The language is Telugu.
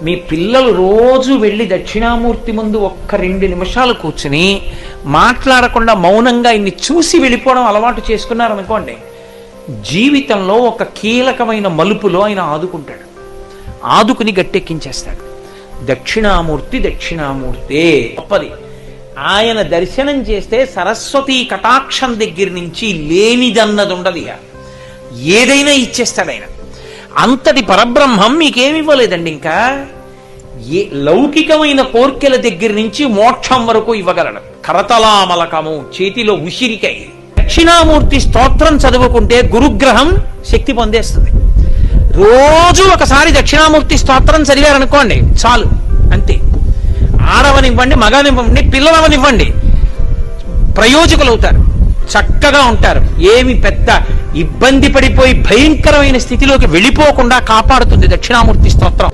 మీ పిల్లలు రోజు వెళ్ళి దక్షిణామూర్తి ముందు ఒక్క 2 నిమిషాలు కూర్చుని మాట్లాడకుండా మౌనంగా ఇన్ని చూసి వెళ్ళిపోవడం అలవాటు చేసుకున్నారనుకోండి, జీవితంలో ఒక కీలకమైన మలుపులో ఆయన ఆదుకుంటాడు, ఆదుకుని గట్టెక్కించేస్తాడు. దక్షిణామూర్తి దక్షిణామూర్తే గొప్పది. ఆయన దర్శనం చేస్తే సరస్వతీ కటాక్షం దగ్గర నుంచి లేనిదన్నది ఉండదు, ఏదైనా ఇచ్చేస్తాడు ఆయన. అంతటి పరబ్రహ్మం మీకేమి ఇవ్వలేదండి. ఇంకా లౌకికమైన కోర్కెల దగ్గర నుంచి మోక్షం వరకు ఇవ్వగలడు. కరతలామలకము, చేతిలో ఉసిరికై. దక్షిణామూర్తి స్తోత్రం చదువుకుంటే గురుగ్రహం శక్తి పొందేస్తుంది. రోజు ఒకసారి దక్షిణామూర్తి స్తోత్రం చదివారనుకోండి చాలు, అంతే. ఆడవనివ్వండి, మగనివ్వండి, పిల్లలవనివ్వండి, ప్రయోజకులవుతారు, చక్కగా ఉంటారు. ఏమి పెద్ద ఇబ్బంది పడిపోయి భయంకరమైన స్థితిలోకి వెళ్ళిపోకుండా కాపాడుతుంది దక్షిణామూర్తి స్తోత్రం.